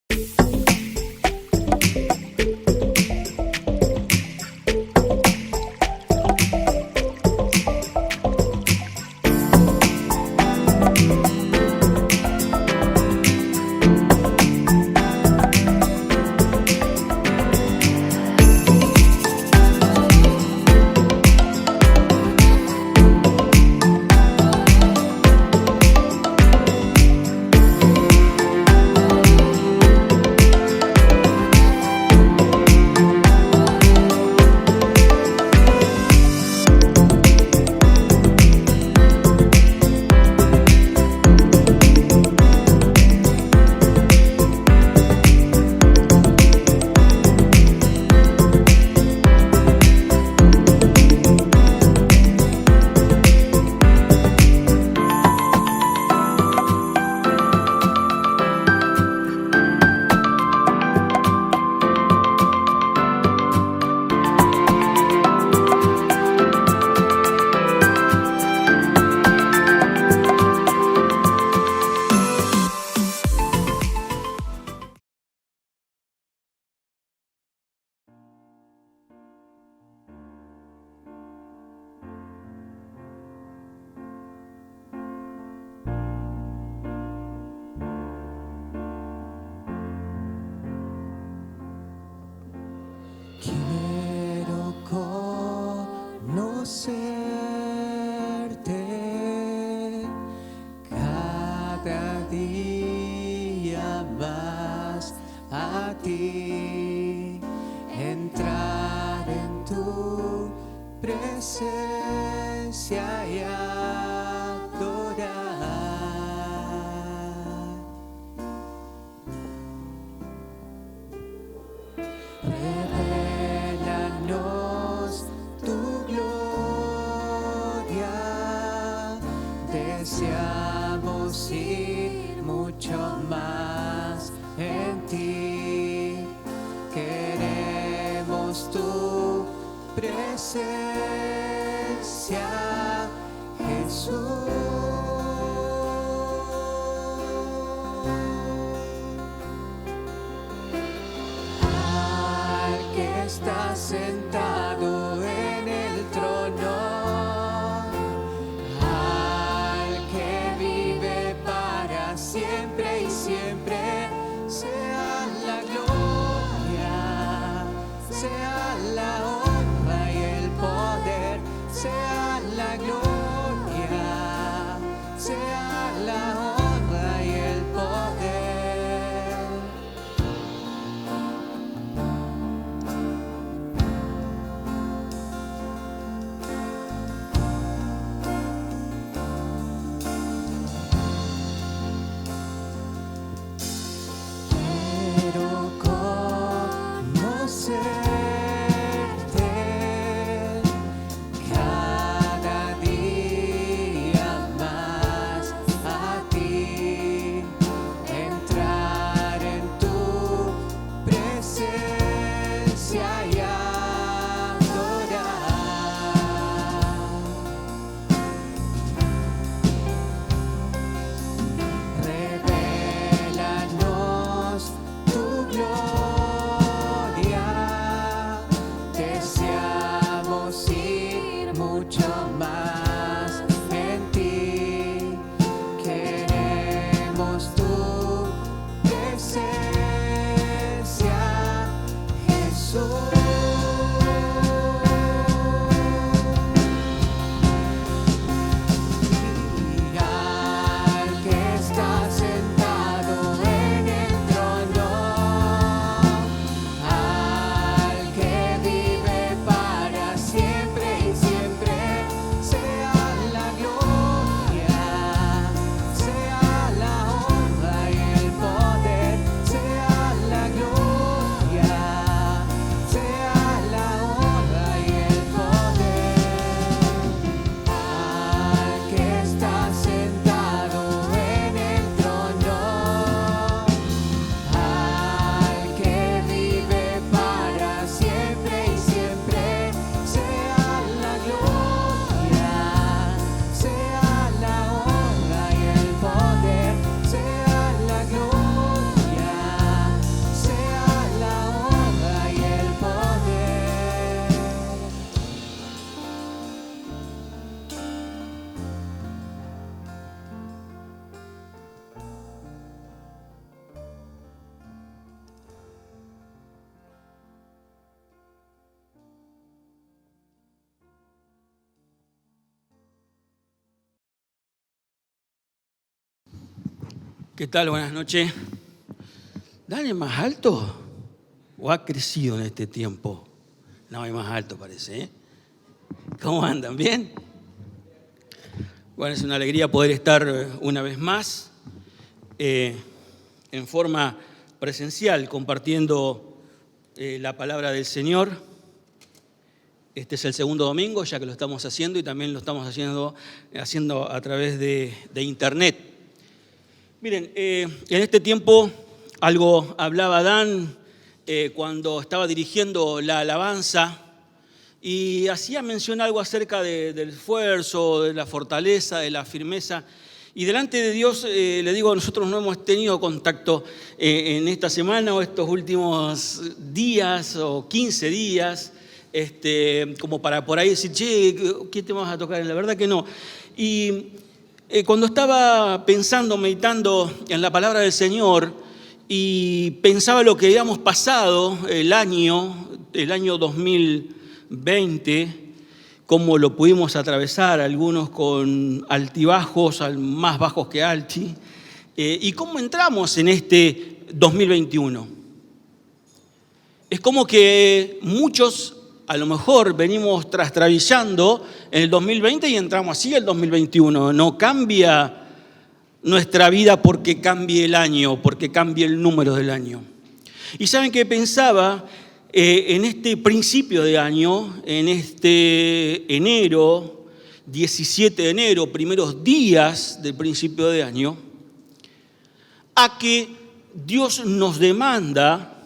Quiero conocerte cada día más, a ti, entrar en tu presencia y adorar. Revélanos tu gloria, deseamos ir mucho más en ti, queremos tu presencia, Jesús. Está sentado en el trono, al que vive para siempre y siempre, sea la gloria, sea la honra y el poder, sea la gloria, sea la honra y el poder. Quiero conocerte cada día más, a ti, entrar en tu presencia y adorar. Revélanos tu gloria, deseamos ir mucho más en ti, queremos tu presencia, Jesús. Al que está sentado en el trono, al que vive para siempre y siempre, sea la gloria, sea la honra y el poder, sea la gloria, sea ¿Qué tal? Buenas noches. ¿Dale más alto o ha crecido en este tiempo? No, hay más alto parece, ¿eh? ¿Cómo andan? ¿Bien? Bueno, es una alegría poder estar una vez más en forma presencial compartiendo la palabra del Señor. Este es el segundo domingo, ya que lo estamos haciendo y también lo estamos haciendo a través de internet. Miren, en este tiempo algo hablaba Dan cuando estaba dirigiendo la alabanza y hacía mención algo acerca del esfuerzo, de la fortaleza, de la firmeza. Y delante de Dios, le digo, nosotros no hemos tenido contacto en esta semana o estos últimos días o 15 días, como para por ahí decir, che, ¿qué te vas a tocar? La verdad que no. Y cuando estaba pensando, meditando en la palabra del Señor y pensaba lo que habíamos pasado el año 2020, cómo lo pudimos atravesar, algunos con altibajos, más bajos que alti, y cómo entramos en este 2021. Es como que muchos a lo mejor venimos trastabillando en el 2020 y entramos así el 2021. No cambia nuestra vida porque cambie el año, porque cambie el número del año. Y ¿saben qué pensaba? En este principio de año, en este enero, 17 de enero, primeros días del principio de año, a que Dios nos demanda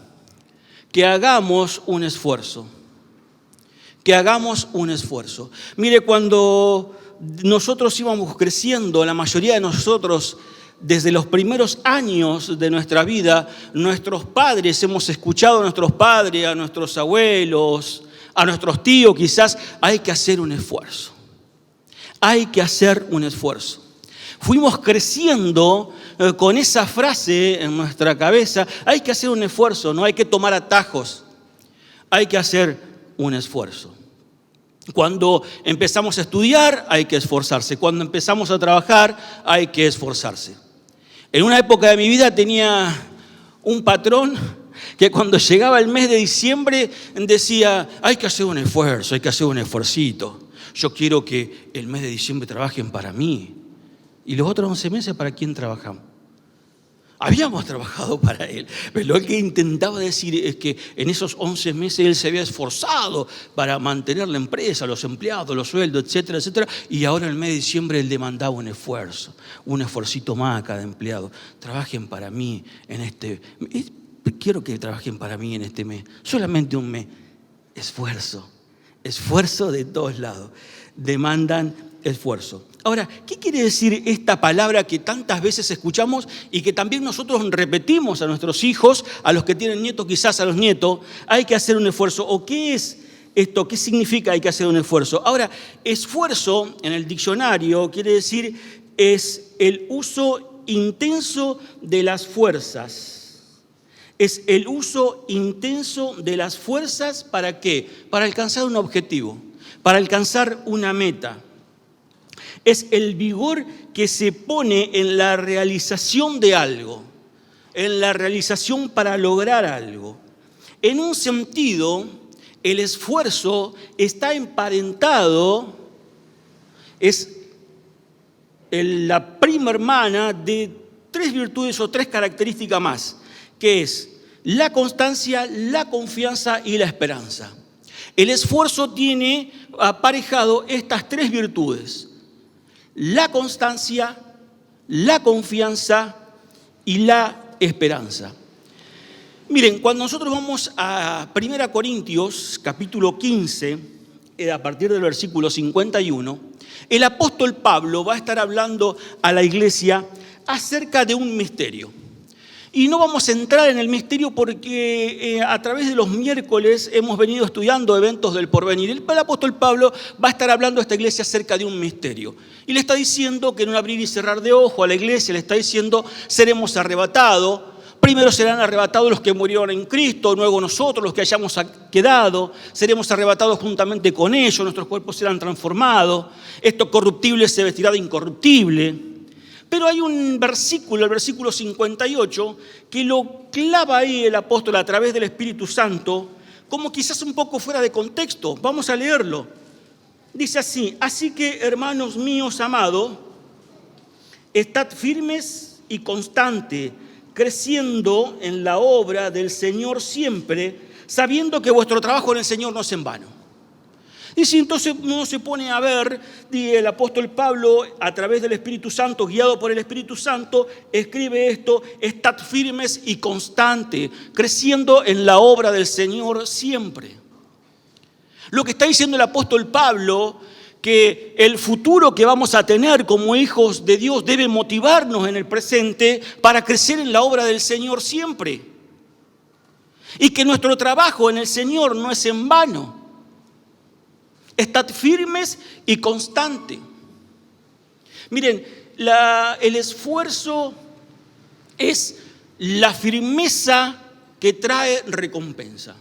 que hagamos un esfuerzo. Que hagamos un esfuerzo. Mire, cuando nosotros íbamos creciendo, la mayoría de nosotros, desde los primeros años de nuestra vida, nuestros padres, hemos escuchado a nuestros padres, a nuestros abuelos, a nuestros tíos, quizás, hay que hacer un esfuerzo. Hay que hacer un esfuerzo. Fuimos creciendo con esa frase en nuestra cabeza, hay que hacer un esfuerzo, no hay que tomar atajos, hay que hacer un esfuerzo. Cuando empezamos a estudiar, hay que esforzarse. Cuando empezamos a trabajar, hay que esforzarse. En una época de mi vida tenía un patrón que cuando llegaba el mes de diciembre decía, hay que hacer un esfuerzo, hay que hacer un esfuercito. Yo quiero que el mes de diciembre trabajen para mí. ¿Y los otros 11 meses para quién trabajamos? Habíamos trabajado para él, pero lo que intentaba decir es que en esos 11 meses él se había esforzado para mantener la empresa, los empleados, los sueldos, etcétera, etcétera, y ahora en el mes de diciembre él demandaba un esfuerzo, un esfuercito más a cada empleado. Trabajen para mí en este mes. Quiero que trabajen para mí en este mes, solamente un mes. Esfuerzo de todos lados. Demandan esfuerzo. Ahora, ¿qué quiere decir esta palabra que tantas veces escuchamos y que también nosotros repetimos a nuestros hijos, a los que tienen nietos, quizás a los nietos? Hay que hacer un esfuerzo. ¿O qué es esto? ¿Qué significa hay que hacer un esfuerzo? Ahora, esfuerzo en el diccionario quiere decir es el uso intenso de las fuerzas. Es el uso intenso de las fuerzas ¿para qué? Para alcanzar un objetivo, para alcanzar una meta. Es el vigor que se pone en la realización de algo, en la realización para lograr algo. En un sentido, el esfuerzo está emparentado, es la prima hermana de 3 virtudes o 3 características más, que es la constancia, la confianza y la esperanza. El esfuerzo tiene aparejado estas 3 virtudes. La constancia, la confianza y la esperanza. Miren, cuando nosotros vamos a 1 Corintios, capítulo 15, a partir del versículo 51, el apóstol Pablo va a estar hablando a la iglesia acerca de un misterio. Y no vamos a entrar en el misterio porque a través de los miércoles hemos venido estudiando eventos del porvenir. El apóstol Pablo va a estar hablando a esta iglesia acerca de un misterio. Y le está diciendo que en un abrir y cerrar de ojo a la iglesia, le está diciendo, seremos arrebatados. Primero serán arrebatados los que murieron en Cristo, luego nosotros, los que hayamos quedado, seremos arrebatados juntamente con ellos, nuestros cuerpos serán transformados. Esto corruptible se vestirá de incorruptible. Pero hay un versículo, el versículo 58, que lo clava ahí el apóstol a través del Espíritu Santo, como quizás un poco fuera de contexto. Vamos a leerlo. Dice así: así que, hermanos míos amados, estad firmes y constantes, creciendo en la obra del Señor siempre, sabiendo que vuestro trabajo en el Señor no es en vano. Y si entonces uno se pone a ver, el apóstol Pablo, a través del Espíritu Santo, guiado por el Espíritu Santo, escribe esto: estad firmes y constantes, creciendo en la obra del Señor siempre. Lo que está diciendo el apóstol Pablo, que el futuro que vamos a tener como hijos de Dios debe motivarnos en el presente para crecer en la obra del Señor siempre. Y que nuestro trabajo en el Señor no es en vano. Estad firmes y constantes. Miren, el esfuerzo es la firmeza que trae recompensa.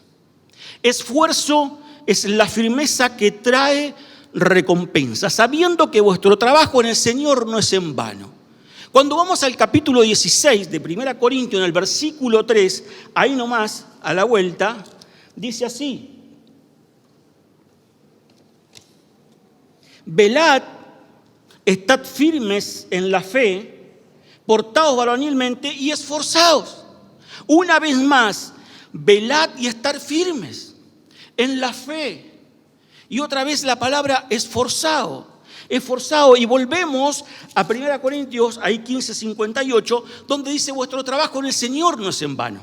Esfuerzo es la firmeza que trae recompensa, sabiendo que vuestro trabajo en el Señor no es en vano. Cuando vamos al capítulo 16 de 1 Corintios, en el versículo 3, ahí nomás, a la vuelta, dice así: velad, estad firmes en la fe, portaos varonilmente y esforzaos. Una vez más, velad y estar firmes en la fe. Y otra vez la palabra esforzado. Esforzado. Y volvemos a 1 Corintios, ahí 15:58, donde dice: vuestro trabajo en el Señor no es en vano.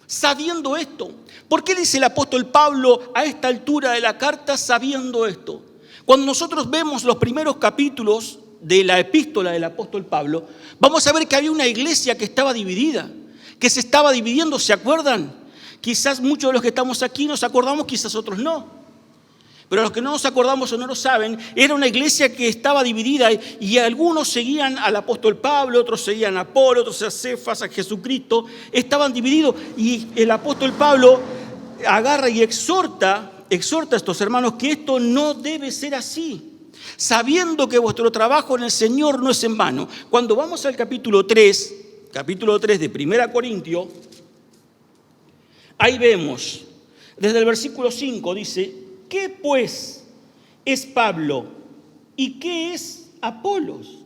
Sabiendo esto. ¿Por qué dice el apóstol Pablo a esta altura de la carta sabiendo esto? Cuando nosotros vemos los primeros capítulos de la epístola del apóstol Pablo, vamos a ver que había una iglesia que estaba dividida, que se estaba dividiendo, ¿se acuerdan? Quizás muchos de los que estamos aquí nos acordamos, quizás otros no. Pero los que no nos acordamos o no lo saben, era una iglesia que estaba dividida y algunos seguían al apóstol Pablo, otros seguían a Apolo, otros a Cefas, a Jesucristo. Estaban divididos y el apóstol Pablo agarra y exhorta a estos hermanos que esto no debe ser así, sabiendo que vuestro trabajo en el Señor no es en vano. Cuando vamos al capítulo 3 de 1 Corintios, ahí vemos, desde el versículo 5 dice: ¿qué pues es Pablo y qué es Apolos?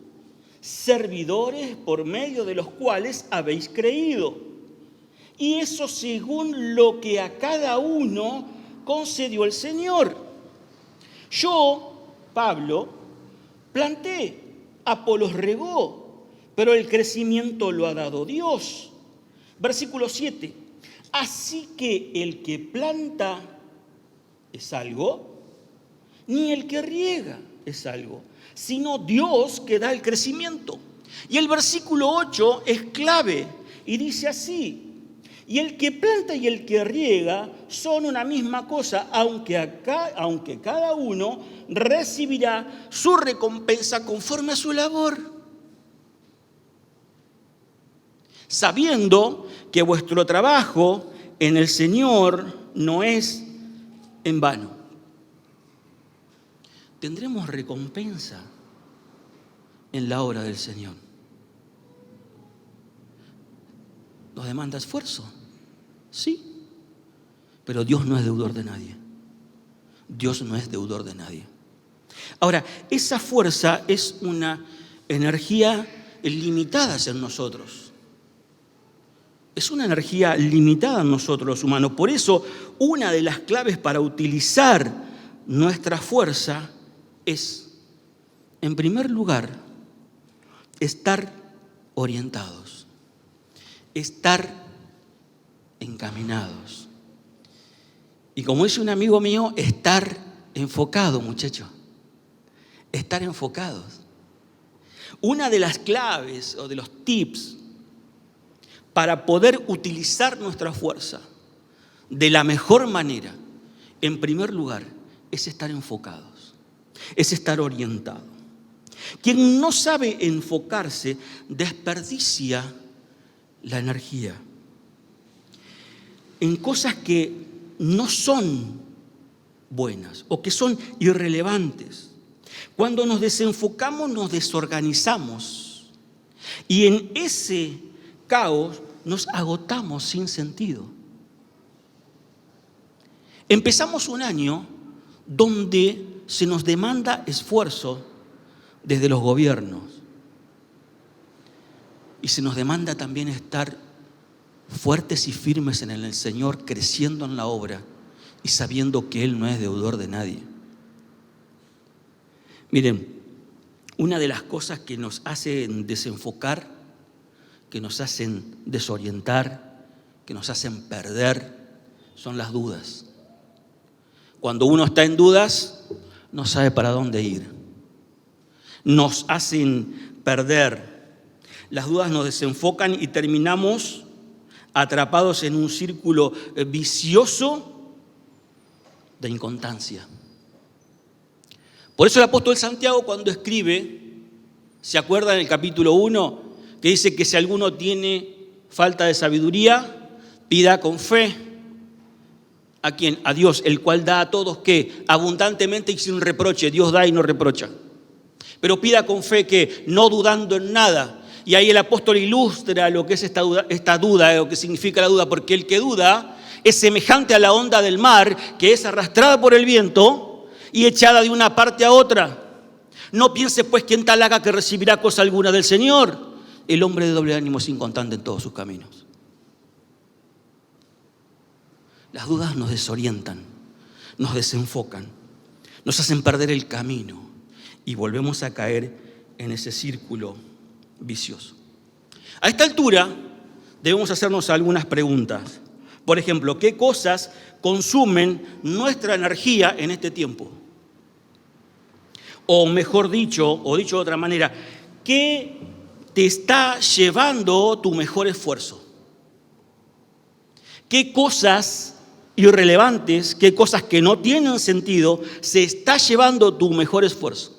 Servidores por medio de los cuales habéis creído. Y eso según lo que a cada uno concedió el Señor. Yo, Pablo, planté, Apolos regó, pero el crecimiento lo ha dado Dios. Versículo 7. Así que el que planta es algo, ni el que riega es algo, sino Dios que da el crecimiento. Y el versículo 8 es clave y dice así: y el que planta y el que riega son una misma cosa, aunque cada uno recibirá su recompensa conforme a su labor. Sabiendo que vuestro trabajo en el Señor no es en vano. Tendremos recompensa en la obra del Señor. ¿Nos demanda esfuerzo? Sí. Pero Dios no es deudor de nadie. Dios no es deudor de nadie. Ahora, esa fuerza es una energía limitada en nosotros. Es una energía limitada en nosotros los humanos. Por eso, una de las claves para utilizar nuestra fuerza es, en primer lugar, estar orientados, estar encaminados. Y como dice un amigo mío, estar enfocado, muchachos. Estar enfocados. Una de las claves o de los tips para poder utilizar nuestra fuerza de la mejor manera, en primer lugar, es estar enfocados, es estar orientados. Quien no sabe enfocarse desperdicia la energía en cosas que no son buenas o que son irrelevantes. Cuando nos desenfocamos, nos desorganizamos. Y en ese caos nos agotamos sin sentido. Empezamos un año donde se nos demanda esfuerzo desde los gobiernos. Y se nos demanda también estar fuertes y firmes en el Señor, creciendo en la obra y sabiendo que Él no es deudor de nadie. Miren, una de las cosas que nos hacen desenfocar, que nos hacen desorientar, que nos hacen perder, son las dudas. Cuando uno está en dudas, no sabe para dónde ir. Nos hacen perder. Las dudas nos desenfocan y terminamos atrapados en un círculo vicioso de inconstancia. Por eso el apóstol Santiago, cuando escribe, ¿se acuerdan en el capítulo 1? Que dice que si alguno tiene falta de sabiduría, pida con fe. ¿A quién? A Dios, el cual da a todos, ¿qué? Abundantemente y sin reproche. Dios da y no reprocha. Pero pida con fe, que no dudando en nada. Y ahí el apóstol ilustra lo que es esta duda, lo que significa la duda, porque el que duda es semejante a la onda del mar, que es arrastrada por el viento y echada de una parte a otra. No piense pues quien tal haga que recibirá cosa alguna del Señor. El hombre de doble ánimo es inconstante en todos sus caminos. Las dudas nos desorientan, nos desenfocan, nos hacen perder el camino y volvemos a caer en ese círculo vicioso. A esta altura debemos hacernos algunas preguntas. Por ejemplo, ¿qué cosas consumen nuestra energía en este tiempo? O mejor dicho, o dicho de otra manera, ¿qué te está llevando tu mejor esfuerzo? ¿Qué cosas irrelevantes, qué cosas que no tienen sentido, se está llevando tu mejor esfuerzo?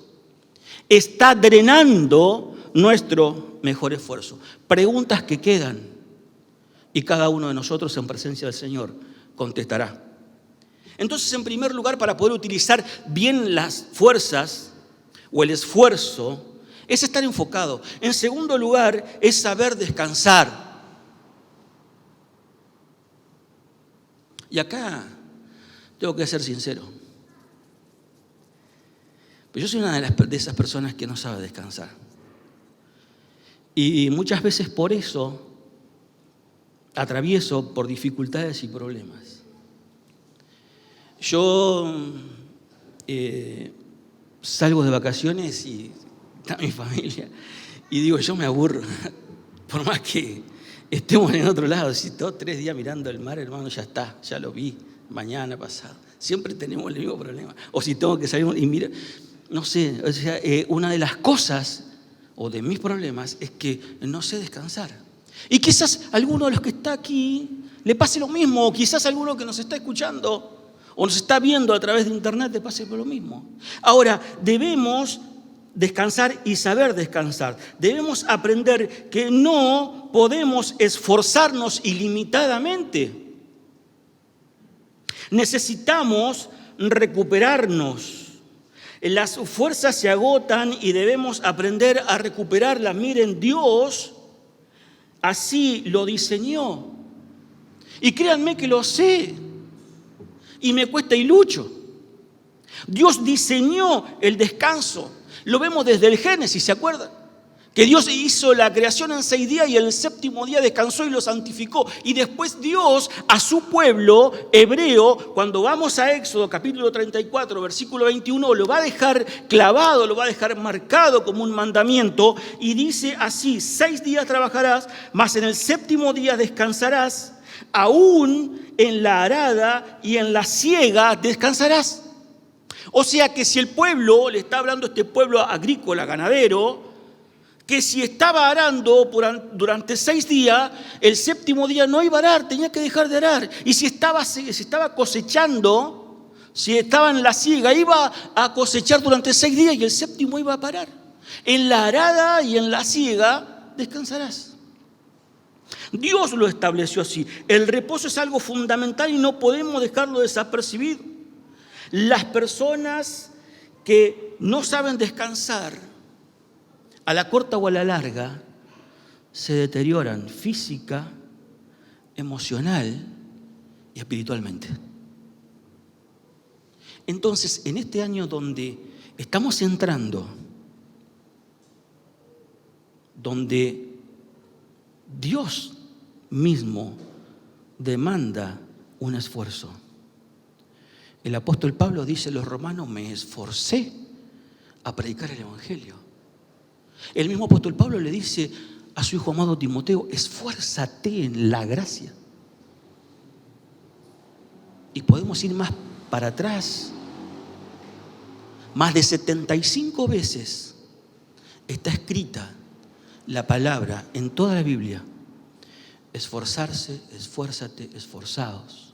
Está drenando nuestro mejor esfuerzo. Preguntas que quedan y cada uno de nosotros en presencia del Señor contestará. Entonces, en primer lugar, para poder utilizar bien las fuerzas o el esfuerzo, es estar enfocado. En segundo lugar, es saber descansar. Y acá tengo que ser sincero. Pero yo soy una de esas personas que no sabe descansar. Y muchas veces por eso atravieso por dificultades y problemas. Yo salgo de vacaciones y está mi familia y digo, yo me aburro. Por más que estemos en otro lado, si 3 días mirando el mar, hermano, ya está, ya lo vi, mañana, pasado. Siempre tenemos el mismo problema. O si tengo que salir y mirar, no sé, o sea, una de las cosas o de mis problemas es que no sé descansar. Y quizás a alguno de los que está aquí le pase lo mismo, o quizás a alguno que nos está escuchando o nos está viendo a través de internet le pase lo mismo. Ahora, debemos descansar y saber descansar. Debemos aprender que no podemos esforzarnos ilimitadamente. Necesitamos recuperarnos. Las fuerzas se agotan y debemos aprender a recuperarlas. Miren, Dios así lo diseñó. Y créanme que lo sé. Y me cuesta y lucho. Dios diseñó el descanso. Lo vemos desde el Génesis, ¿se acuerdan? Que Dios hizo la creación en 6 días y el 7º día descansó y lo santificó. Y después Dios a su pueblo hebreo, cuando vamos a Éxodo capítulo 34, versículo 21, lo va a dejar clavado, lo va a dejar marcado como un mandamiento. Y dice así, 6 días trabajarás, mas en el 7º día descansarás, aún en la arada y en la siega descansarás. O sea que si el pueblo, le está hablando este pueblo agrícola, ganadero, que si estaba arando durante 6 días, el 7º día no iba a arar, tenía que dejar de arar. Y si estaba cosechando, si estaba en la siega, iba a cosechar durante 6 días y el 7º iba a parar. En la arada y en la siega descansarás. Dios lo estableció así. El reposo es algo fundamental y no podemos dejarlo desapercibido. Las personas que no saben descansar, a la corta o a la larga, se deterioran física, emocional y espiritualmente. Entonces, en este año donde estamos entrando, donde Dios mismo demanda un esfuerzo. El apóstol Pablo dice a los romanos: me esforcé a predicar el evangelio. El mismo apóstol Pablo le dice a su hijo amado Timoteo: esfuérzate en la gracia. Y podemos ir más para atrás. Más de 75 veces está escrita la palabra en toda la Biblia: esforzarse, esfuérzate, esforzaos.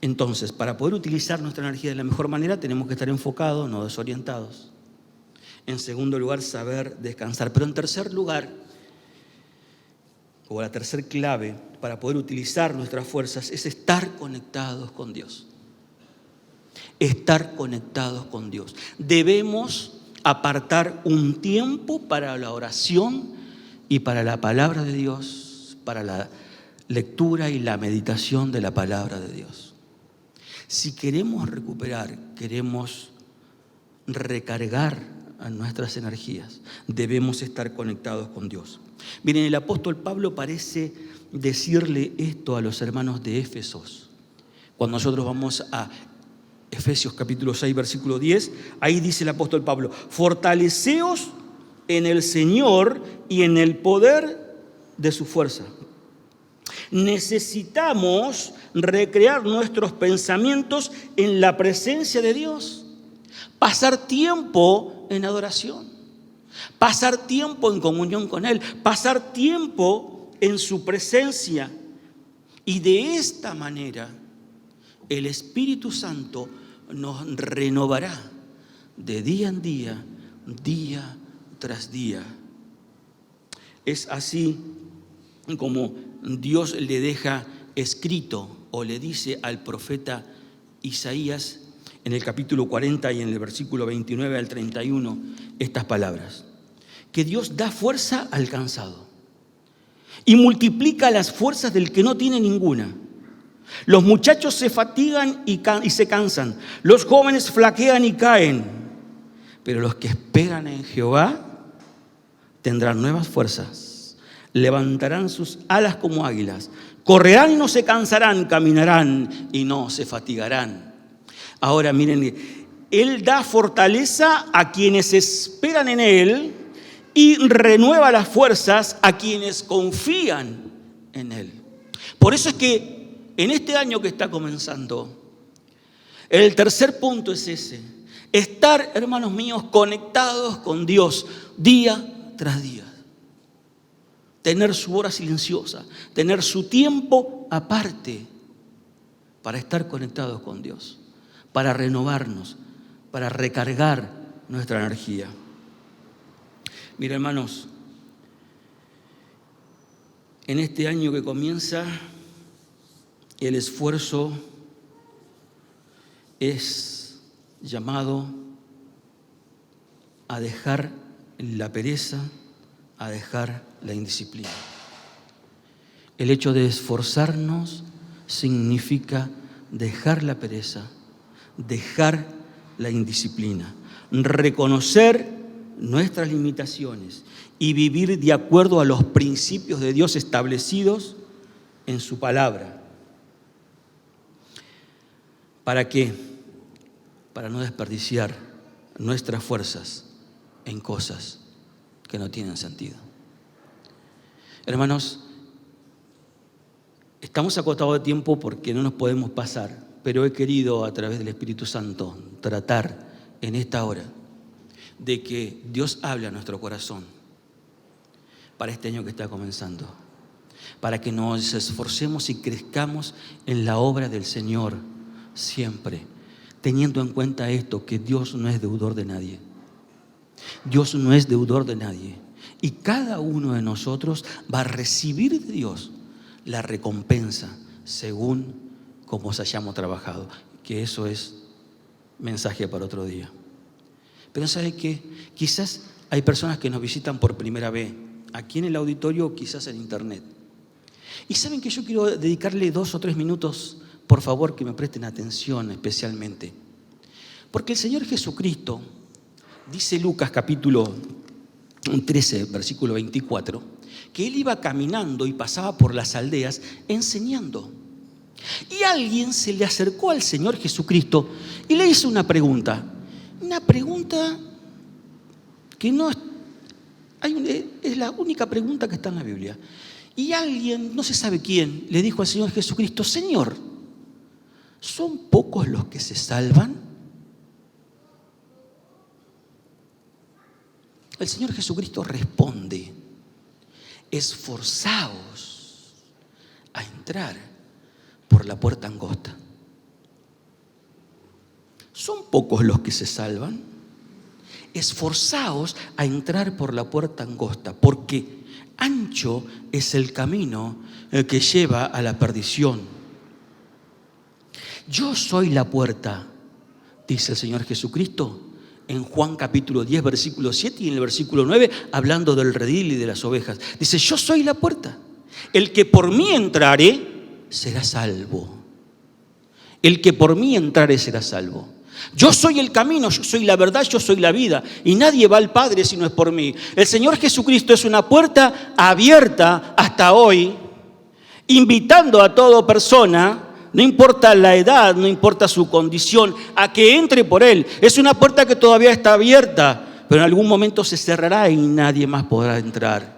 Entonces, para poder utilizar nuestra energía de la mejor manera, tenemos que estar enfocados, no desorientados. En segundo lugar, saber descansar. Pero en tercer lugar, o la tercera clave para poder utilizar nuestras fuerzas, es estar conectados con Dios. Estar conectados con Dios. Debemos apartar un tiempo para la oración y para la palabra de Dios, para la lectura y la meditación de la palabra de Dios. Si queremos recuperar, queremos recargar a nuestras energías, debemos estar conectados con Dios. Miren, el apóstol Pablo parece decirle esto a los hermanos de Éfeso. Cuando nosotros vamos a Efesios capítulo 6, versículo 10, ahí dice el apóstol Pablo: fortaleceos en el Señor y en el poder de su fuerza. Necesitamos recrear nuestros pensamientos en la presencia de Dios, pasar tiempo en adoración, pasar tiempo en comunión con Él, pasar tiempo en su presencia. Y de esta manera el Espíritu Santo nos renovará de día en día, día tras día. Es así como Dios le deja escrito o le dice al profeta Isaías en el capítulo 40 y en el versículo 29 al 31 estas palabras: que Dios da fuerza al cansado y multiplica las fuerzas del que no tiene ninguna. Los muchachos se fatigan y se cansan, los jóvenes flaquean y caen, pero los que esperan en Jehová tendrán nuevas fuerzas, levantarán sus alas como águilas, correrán y no se cansarán, caminarán y no se fatigarán. Ahora miren, Él da fortaleza a quienes esperan en Él y renueva las fuerzas a quienes confían en Él. Por eso es que en este año que está comenzando, el tercer punto es ese: estar, hermanos míos, conectados con Dios día tras día. Tener su hora silenciosa, tener su tiempo aparte para estar conectados con Dios, para renovarnos, para recargar nuestra energía. Mira, hermanos, en este año que comienza, el esfuerzo es llamado a dejar la pereza, a dejar la indisciplina. El hecho de esforzarnos significa dejar la pereza, dejar la indisciplina, reconocer nuestras limitaciones y vivir de acuerdo a los principios de Dios establecidos en su palabra. ¿Para qué? Para no desperdiciar nuestras fuerzas en cosas que no tienen sentido. Hermanos, estamos acotados de tiempo porque no nos podemos pasar, pero he querido a través del Espíritu Santo tratar en esta hora de que Dios hable a nuestro corazón para este año que está comenzando, para que nos esforcemos y crezcamos en la obra del Señor siempre, teniendo en cuenta esto, que Dios no es deudor de nadie. Dios no es deudor de nadie. Y cada uno de nosotros va a recibir de Dios la recompensa según como hayamos trabajado, que eso es mensaje para otro día. Pero ¿sabe qué? Quizás hay personas que nos visitan por primera vez, aquí en el auditorio o quizás en internet. Y saben que yo quiero dedicarle 2 o 3 minutos, por favor, que me presten atención especialmente. Porque el Señor Jesucristo, dice Lucas capítulo 13, versículo 24, que Él iba caminando y pasaba por las aldeas enseñando. Y alguien se le acercó al Señor Jesucristo y le hizo una pregunta que no es la única pregunta que está en la Biblia. Y alguien, no se sabe quién, le dijo al Señor Jesucristo: Señor, ¿son pocos los que se salvan? El Señor Jesucristo responde: esforzaos a entrar por la puerta angosta. ¿Son pocos los que se salvan? Esforzaos a entrar por la puerta angosta, porque ancho es el camino que lleva a la perdición. Yo soy la puerta, dice el Señor Jesucristo en Juan capítulo 10, versículo 7 y en el versículo 9, hablando del redil y de las ovejas. Dice: yo soy la puerta. El que por mí entrare será salvo. El que por mí entrare será salvo. Yo soy el camino, yo soy la verdad, yo soy la vida. Y nadie va al Padre si no es por mí. El Señor Jesucristo es una puerta abierta hasta hoy, invitando a toda persona, no importa la edad, no importa su condición, a que entre por Él. Es una puerta que todavía está abierta, pero en algún momento se cerrará y nadie más podrá entrar.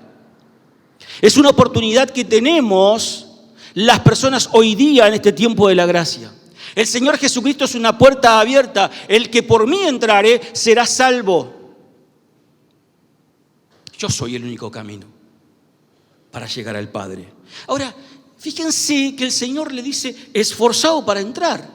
Es una oportunidad que tenemos las personas hoy día en este tiempo de la gracia. El Señor Jesucristo es una puerta abierta. El que por mí entrare será salvo. Yo soy el único camino para llegar al Padre. Ahora, fíjense que el Señor le dice: esforzado para entrar.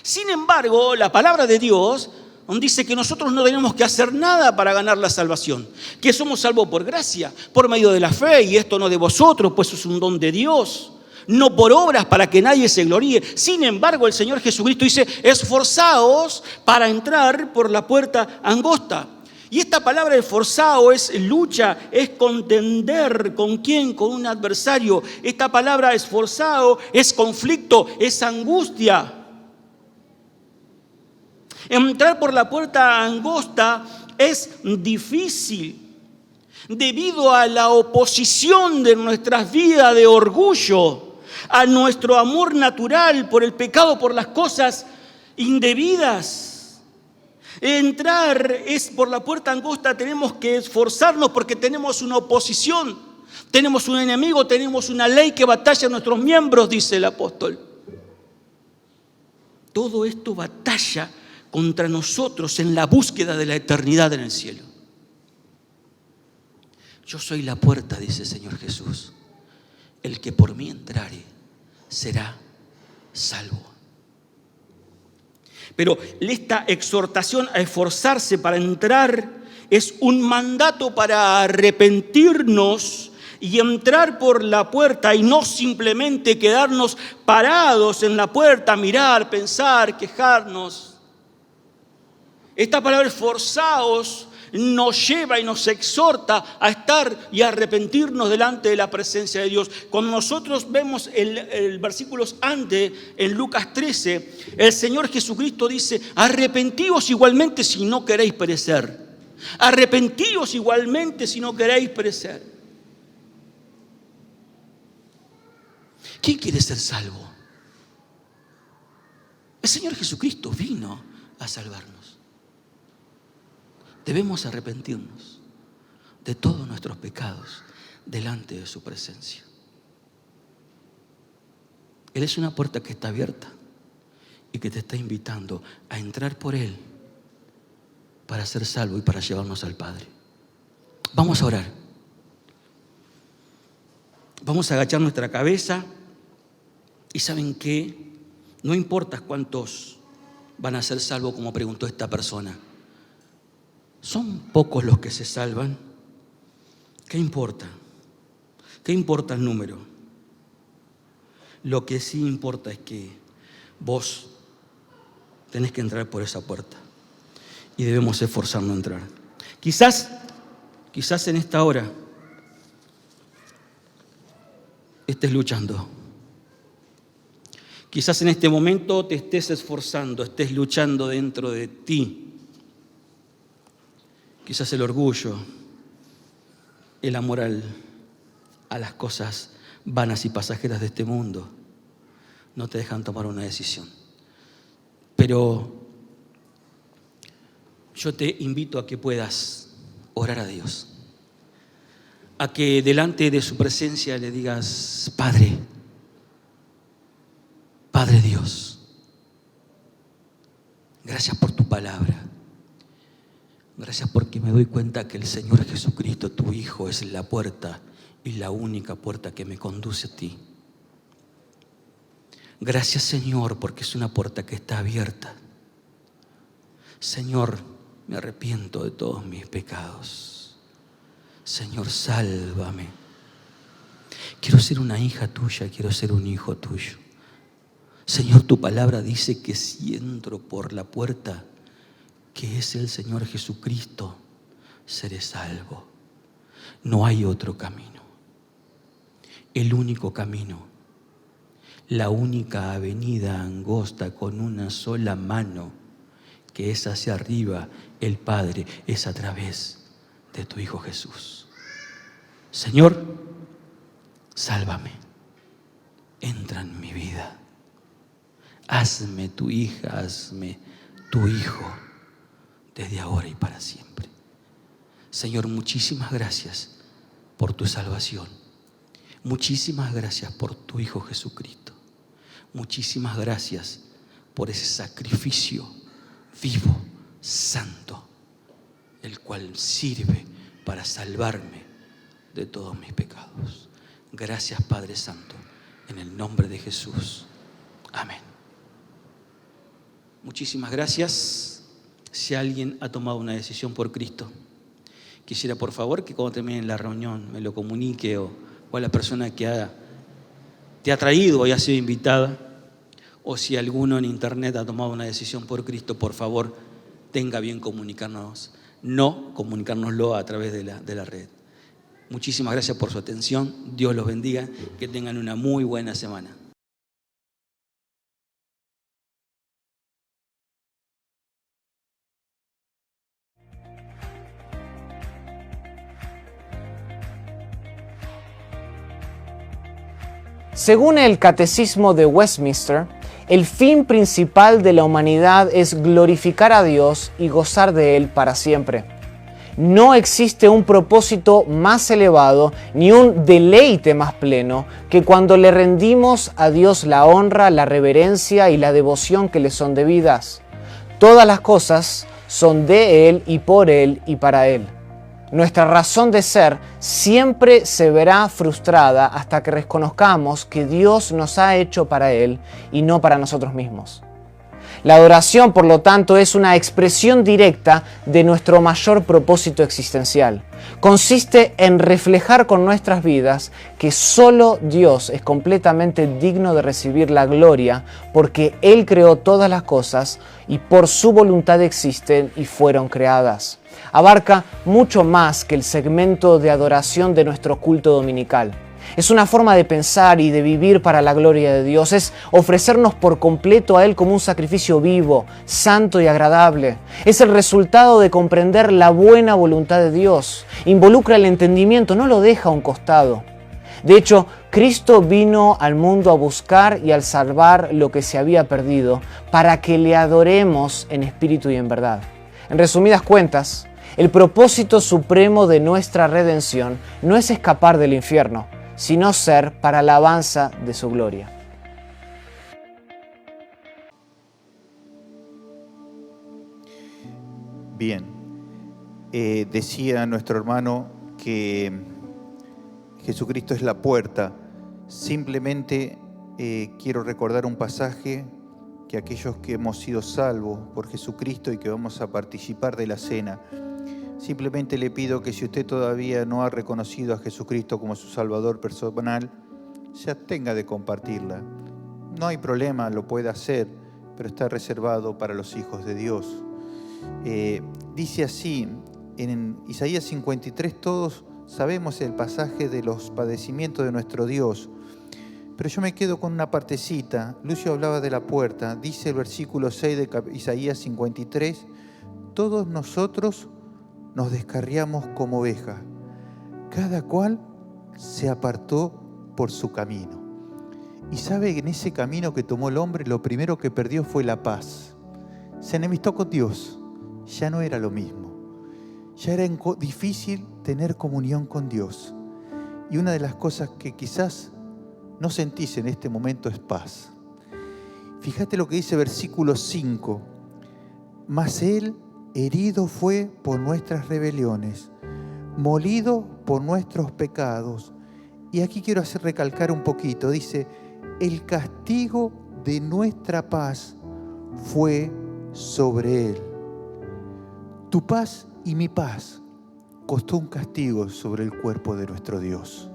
Sin embargo, la palabra de Dios dice que nosotros no tenemos que hacer nada para ganar la salvación, que somos salvos por gracia, por medio de la fe, y esto no de vosotros, pues es un don de Dios, no por obras para que nadie se gloríe. Sin embargo, el Señor Jesucristo dice: esforzaos para entrar por la puerta angosta. Y esta palabra esforzado es lucha, es contender. ¿Con quién? Con un adversario. Esta palabra esforzado es conflicto, es angustia. Entrar por la puerta angosta es difícil debido a la oposición de nuestras vidas de orgullo, a nuestro amor natural por el pecado, por las cosas indebidas. Entrar es por la puerta angosta, tenemos que esforzarnos porque tenemos una oposición, tenemos un enemigo, tenemos una ley que batalla a nuestros miembros, dice el apóstol. Todo esto batalla contra nosotros en la búsqueda de la eternidad en el cielo. Yo soy la puerta, dice el Señor Jesús. El que por mí entrare será salvo. Pero esta exhortación a esforzarse para entrar es un mandato para arrepentirnos y entrar por la puerta, y no simplemente quedarnos parados en la puerta, mirar, pensar, quejarnos. Esta palabra esforzaos nos lleva y nos exhorta a estar y a arrepentirnos delante de la presencia de Dios. Cuando nosotros vemos el versículos antes, en Lucas 13, el Señor Jesucristo dice: arrepentíos igualmente si no queréis perecer. Arrepentíos igualmente si no queréis perecer. ¿Quién quiere ser salvo? El Señor Jesucristo vino a salvarnos. Debemos arrepentirnos de todos nuestros pecados delante de su presencia. Él es una puerta que está abierta y que te está invitando a entrar por Él para ser salvo y para llevarnos al Padre. Vamos a orar. Vamos a agachar nuestra cabeza y ¿saben qué? No importa cuántos van a ser salvos, como preguntó esta persona. ¿Son pocos los que se salvan? ¿Qué importa? ¿Qué importa el número? Lo que sí importa es que vos tenés que entrar por esa puerta. Y debemos esforzarnos a entrar. Quizás en esta hora estés luchando. Quizás en este momento te estés esforzando, estés luchando dentro de ti. Quizás el orgullo, el amor a las cosas vanas y pasajeras de este mundo no te dejan tomar una decisión. Pero yo te invito a que puedas orar a Dios, a que delante de su presencia le digas: Padre Dios, gracias por tu palabra. Gracias porque me doy cuenta que el Señor Jesucristo, tu Hijo, es la puerta y la única puerta que me conduce a ti. Gracias, Señor, porque es una puerta que está abierta. Señor, me arrepiento de todos mis pecados. Señor, sálvame. Quiero ser una hija tuya, quiero ser un hijo tuyo. Señor, tu palabra dice que si entro por la puerta, que es el Señor Jesucristo, seré salvo. No hay otro camino. El único camino, la única avenida angosta con una sola mano, que es hacia arriba, el Padre, es a través de tu Hijo Jesús. Señor, sálvame. Entra en mi vida. Hazme tu hija, hazme tu hijo, desde ahora y para siempre. Señor, muchísimas gracias por tu salvación. Muchísimas gracias por tu Hijo Jesucristo. Muchísimas gracias por ese sacrificio vivo, santo, el cual sirve para salvarme de todos mis pecados. Gracias, Padre Santo, en el nombre de Jesús. Amén. Muchísimas gracias. Si alguien ha tomado una decisión por Cristo, quisiera por favor que cuando termine la reunión me lo comunique, o a la persona que te ha traído o haya sido invitada, o si alguno en internet ha tomado una decisión por Cristo, por favor tenga bien comunicárnoslo a través de la red. Muchísimas gracias por su atención. Dios los bendiga. Que tengan una muy buena semana. Según el Catecismo de Westminster, el fin principal de la humanidad es glorificar a Dios y gozar de Él para siempre. No existe un propósito más elevado ni un deleite más pleno que cuando le rendimos a Dios la honra, la reverencia y la devoción que le son debidas. Todas las cosas son de Él y por Él y para Él. Nuestra razón de ser siempre se verá frustrada hasta que reconozcamos que Dios nos ha hecho para Él y no para nosotros mismos. La adoración, por lo tanto, es una expresión directa de nuestro mayor propósito existencial. Consiste en reflejar con nuestras vidas que solo Dios es completamente digno de recibir la gloria porque Él creó todas las cosas y por su voluntad existen y fueron creadas. Abarca mucho más que el segmento de adoración de nuestro culto dominical. Es una forma de pensar y de vivir para la gloria de Dios. Es ofrecernos por completo a Él como un sacrificio vivo, santo y agradable. Es el resultado de comprender la buena voluntad de Dios. Involucra el entendimiento, no lo deja a un costado. De hecho, Cristo vino al mundo a buscar y al salvar lo que se había perdido, para que le adoremos en espíritu y en verdad. En resumidas cuentas, el propósito supremo de nuestra redención no es escapar del infierno, sino ser para la alabanza de su gloria. Bien, decía nuestro hermano que Jesucristo es la puerta. Simplemente quiero recordar un pasaje que aquellos que hemos sido salvos por Jesucristo y que vamos a participar de la cena, simplemente le pido que si usted todavía no ha reconocido a Jesucristo como su Salvador personal, se abstenga de compartirla. No hay problema, lo puede hacer, pero está reservado para los hijos de Dios. Dice así, en Isaías 53, todos sabemos el pasaje de los padecimientos de nuestro Dios, pero yo me quedo con una partecita. Lucio hablaba de la puerta. Dice el versículo 6 de Isaías 53, todos nosotros nos descarriamos como ovejas, cada cual se apartó por su camino. Y sabe que en ese camino que tomó el hombre, lo primero que perdió fue la paz. Se enemistó con Dios, ya no era lo mismo. Ya era difícil tener comunión con Dios. Y una de las cosas que quizás no sentís en este momento es paz. Fíjate lo que dice versículo 5. Mas Él herido fue por nuestras rebeliones, molido por nuestros pecados. Y aquí quiero recalcar un poquito. Dice, el castigo de nuestra paz fue sobre Él. Tu paz y mi paz costó un castigo sobre el cuerpo de nuestro Dios.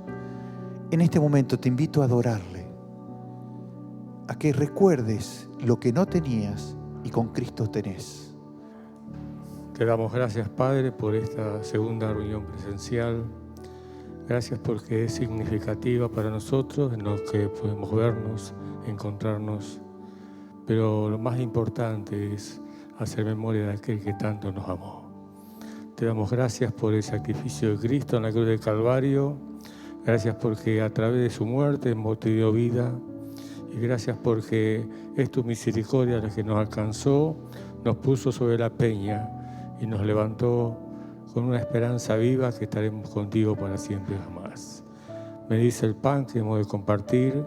En este momento te invito a adorarle, a que recuerdes lo que no tenías y con Cristo tenés. Te damos gracias, Padre, por esta segunda reunión presencial. Gracias porque es significativa para nosotros, en lo que podemos vernos, encontrarnos. Pero lo más importante es hacer memoria de aquel que tanto nos amó. Te damos gracias por el sacrificio de Cristo en la cruz del Calvario. Gracias porque a través de su muerte hemos tenido vida. Y gracias porque es tu misericordia la que nos alcanzó, nos puso sobre la peña y nos levantó con una esperanza viva que estaremos contigo para siempre y jamás. Bendice el pan que hemos de compartir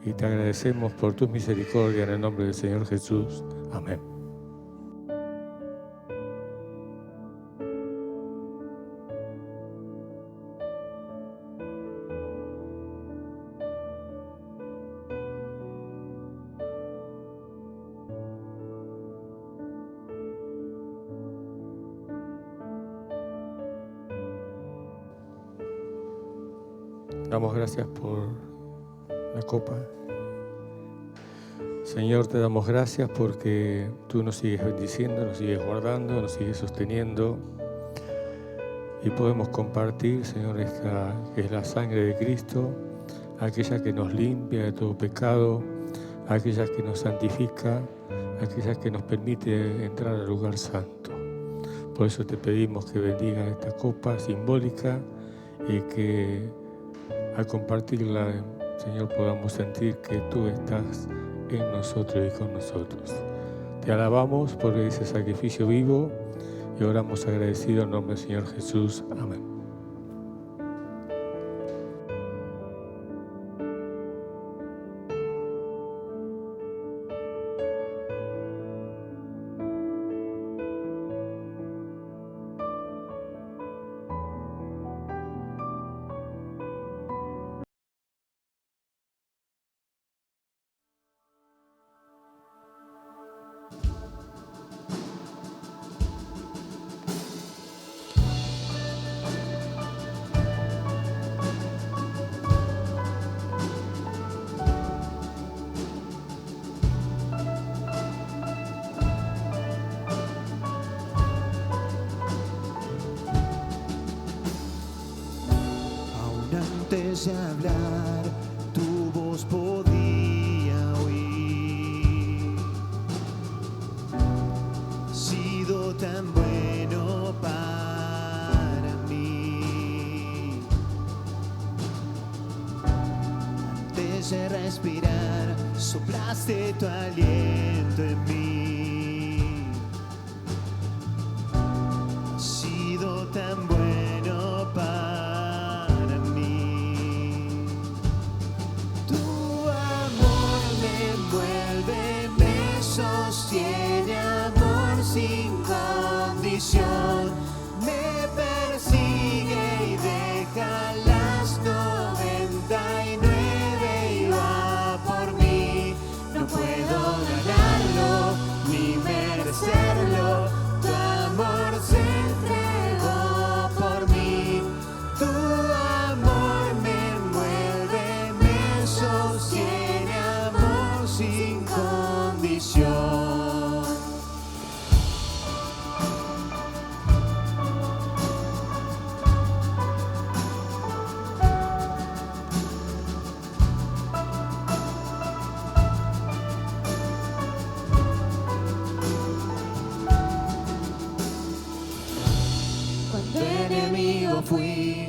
y te agradecemos por tu misericordia en el nombre del Señor Jesús. Amén. Damos gracias por la copa. Señor, te damos gracias porque tú nos sigues bendiciendo, nos sigues guardando, nos sigues sosteniendo. Y podemos compartir, Señor, esta que es la sangre de Cristo, aquella que nos limpia de todo pecado, aquella que nos santifica, aquella que nos permite entrar al lugar santo. Por eso te pedimos que bendiga esta copa simbólica y que al compartirla, Señor, podamos sentir que tú estás en nosotros y con nosotros. Te alabamos por ese sacrificio vivo y oramos agradecidos en nombre del Señor Jesús. Amén. Antes de hablar, tu voz podía oír. Has sido tan bueno para mí. Antes de respirar, soplaste tu aliento en mí. Has sido tan bueno para sostiene, amor sin condición, me persigue y deja las 99 y va por mí. No puedo ganarlo, fui